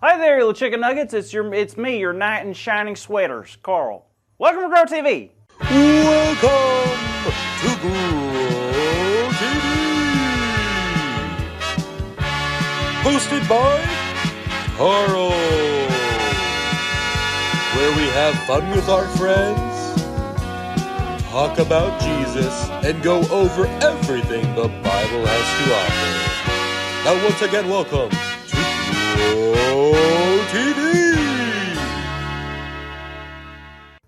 Hi there, you little chicken nuggets. It's me, your knight in shining sweaters, Carl. Welcome to Grow TV. Welcome to Grow TV. Hosted by Carl, where we have fun with our friends, talk about Jesus, and go over everything the Bible has to offer. Now once again, welcome to Grow TV.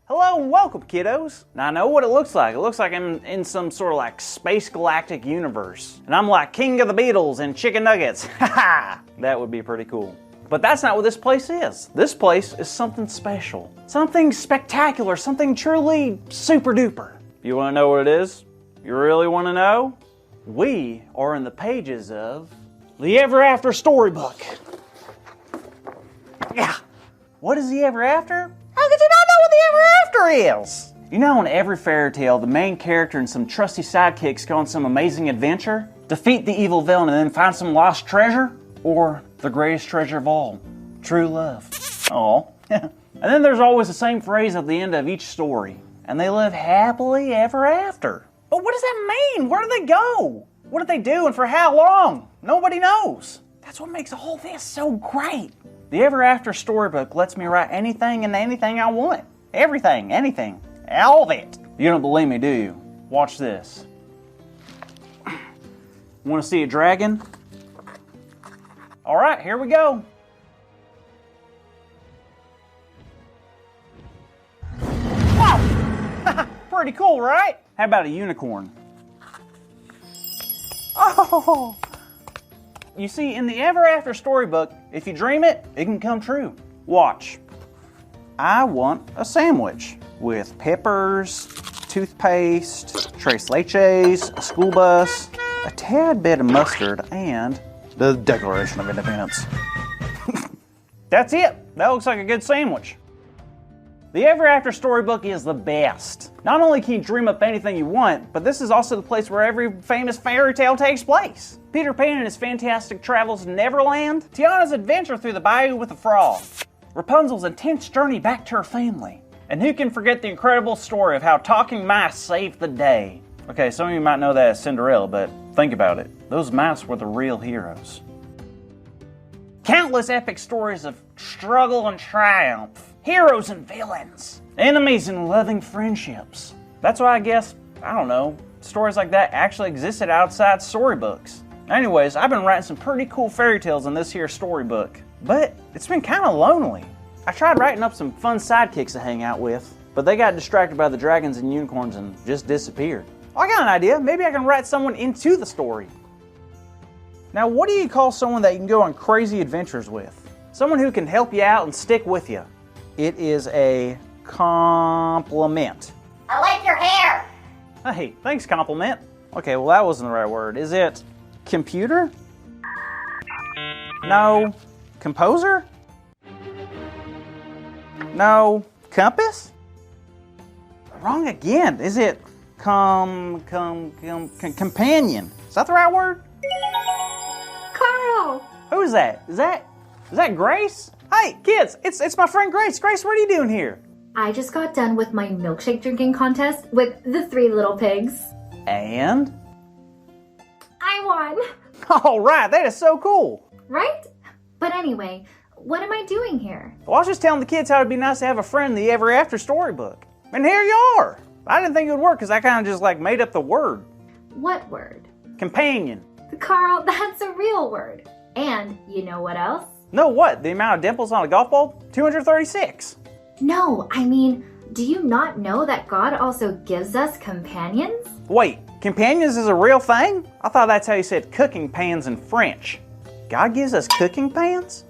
Hello and welcome, kiddos. Now I know what it looks like. It looks like I'm in some sort of like space galactic universe. And I'm like king of the Beatles and chicken nuggets. Haha! That would be pretty cool. But that's not what this place is. This place is something special. Something spectacular. Something truly super duper. You want to know what it is? You really want to know? We are in the pages of the EverAfter storybook. Yeah. What is the EverAfter? How could you not know what the EverAfter is? You know, in every fairy tale, the main character and some trusty sidekicks go on some amazing adventure, defeat the evil villain, and then find some lost treasure? Or the greatest treasure of all, true love. Aw. And then there's always the same phrase at the end of each story, and they live happily ever after. But what does that mean? Where do they go? What did they do and for how long? Nobody knows. That's what makes all this so great. The EverAfter storybook lets me write anything and anything I want. Everything, anything, all of it. You don't believe me, do you? Watch this. Want to see a dragon? All right, here we go. Wow! Pretty cool, right? How about a unicorn? Oh! You see, in the EverAfter storybook, if you dream it, it can come true. Watch. I want a sandwich with peppers, toothpaste, tres leches, a school bus, a tad bit of mustard, and the Declaration of Independence. That's it. That looks like a good sandwich. The EverAfter storybook is the best. Not only can you dream up anything you want, but this is also the place where every famous fairy tale takes place. Peter Pan and his fantastic travels to Neverland, Tiana's adventure through the bayou with the frog, Rapunzel's intense journey back to her family, and who can forget the incredible story of how talking mice saved the day. Okay, some of you might know that as Cinderella, but think about it. Those mice were the real heroes. Countless epic stories of struggle and triumph, heroes and villains, enemies and loving friendships. That's why I guess, I don't know, stories like that actually existed outside storybooks. Anyways, I've been writing some pretty cool fairy tales in this here storybook, but it's been kind of lonely. I tried writing up some fun sidekicks to hang out with, but they got distracted by the dragons and unicorns and just disappeared. I got an idea. Maybe I can write someone into the story. Now, what do you call someone that you can go on crazy adventures with? Someone who can help you out and stick with you. It is a compliment. I like your hair. Hey, thanks, compliment. Okay, well, that wasn't the right word. Is it computer? No. Composer? No. Compass? Wrong again. Is it companion? Is that the right word? Carl. Who is that? Is that Grace? Hey, kids, it's my friend Grace. Grace, what are you doing here? I just got done with my milkshake drinking contest with the 3 little pigs. And? I won. All right, that is so cool. Right? But anyway, what am I doing here? Well, I was just telling the kids how it'd be nice to have a friend in the EverAfter storybook. And here you are. I didn't think it would work because I kind of just like made up the word. What word? Companion. Carl, that's a real word. And you know what else? No, what? The amount of dimples on a golf ball? 236. No, I mean, do you not know that God also gives us companions? Wait, companions is a real thing? I thought that's how you said cooking pans in French. God gives us cooking pans?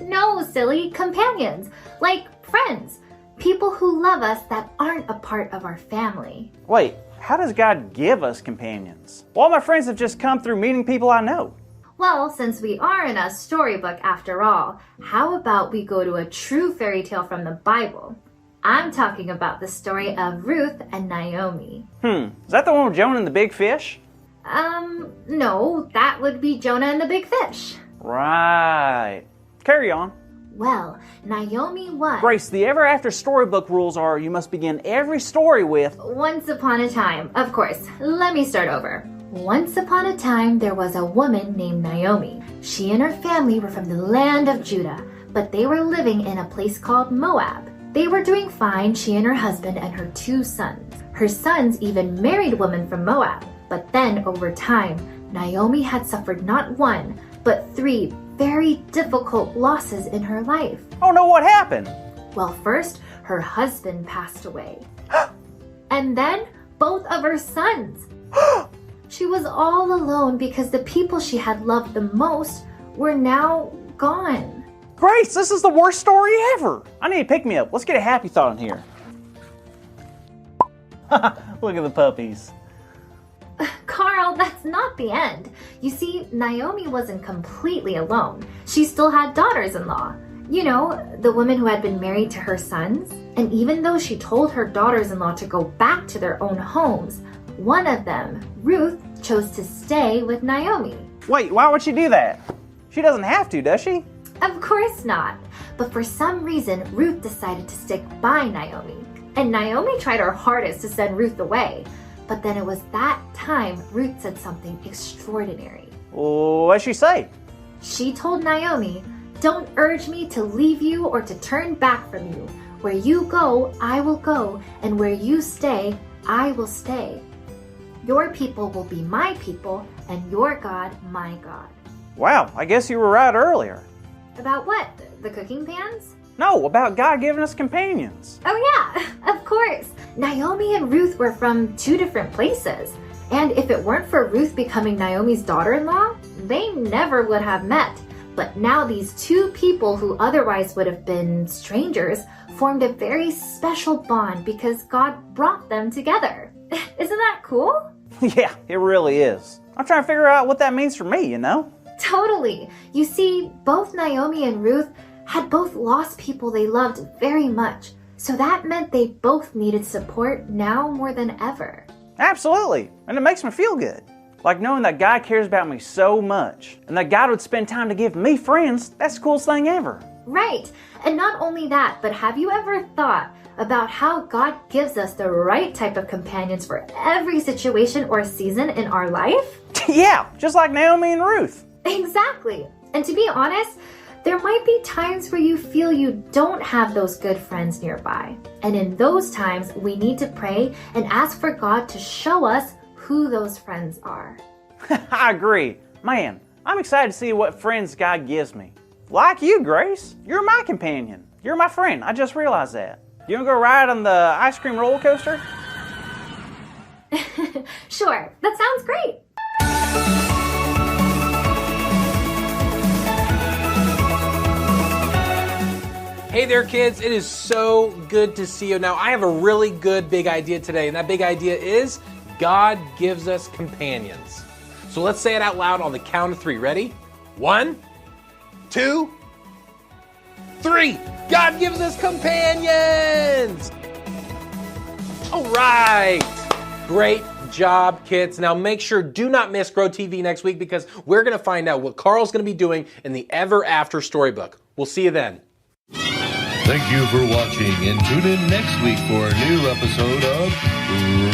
No, silly, companions. Like friends. People who love us that aren't a part of our family. Wait, how does God give us companions? All my friends have just come through meeting people I know. Well, since we are in a storybook after all, how about we go to a true fairy tale from the Bible? I'm talking about the story of Ruth and Naomi. Is that the one with Jonah and the big fish? No, that would be Jonah and the big fish. Right. Carry on. Well, Naomi was... Grace, the EverAfter storybook rules are you must begin every story with... Once upon a time. Of course. Let me start over. Once upon a time, there was a woman named Naomi. She and her family were from the land of Judah, but they were living in a place called Moab. They were doing fine, she and her husband and her 2 sons. Her sons even married women from Moab. But then, over time, Naomi had suffered not 1, but 3 very difficult losses in her life. Oh no, what happened? Well, first, her husband passed away. And then, both of her sons. She was all alone because the people she had loved the most were now gone. Grace, this is the worst story ever. I need to pick me up. Let's get a happy thought in here. Look at the puppies. Carl, that's not the end. You see, Naomi wasn't completely alone. She still had daughters-in-law. You know, the women who had been married to her sons. And even though she told her daughters-in-law to go back to their own homes, one of them, Ruth, chose to stay with Naomi. Wait, why would she do that? She doesn't have to, does she? Of course not. But for some reason, Ruth decided to stick by Naomi. And Naomi tried her hardest to send Ruth away. But then it was that time Ruth said something extraordinary. What'd she say? She told Naomi, "Don't urge me to leave you or to turn back from you. Where you go, I will go, and where you stay, I will stay. Your people will be my people, and your God, my God." Wow, I guess you were right earlier. About what? The cooking pans? No, about God giving us companions. Oh yeah, of course. Naomi and Ruth were from 2 different places. And if it weren't for Ruth becoming Naomi's daughter-in-law, they never would have met. But now these 2 people who otherwise would have been strangers formed a very special bond because God brought them together. Isn't that cool? Yeah, it really is. I'm trying to figure out what that means for me, you know? Totally. You see, both Naomi and Ruth had both lost people they loved very much. So that meant they both needed support now more than ever. Absolutely. And it makes me feel good. Like knowing that God cares about me so much. And that God would spend time to give me friends. That's the coolest thing ever. Right. And not only that, but have you ever thought about how God gives us the right type of companions for every situation or season in our life? Yeah, just like Naomi and Ruth. Exactly. And to be honest, there might be times where you feel you don't have those good friends nearby. And in those times, we need to pray and ask for God to show us who those friends are. I agree. Man, I'm excited to see what friends God gives me. Like you, Grace. You're my companion. You're my friend. I just realized that. You want to go ride on the ice cream roller coaster? Sure, that sounds great. Hey there, kids. It is so good to see you. Now, I have a really good big idea today, and that big idea is God gives us companions. So let's say it out loud on the count of 3. Ready? 1, 2, 3. God gives us companions! All right. Great job, kids. Now make sure, do not miss Grow TV next week because we're going to find out what Carl's going to be doing in the EverAfter storybook. We'll see you then. Thank you for watching and tune in next week for a new episode of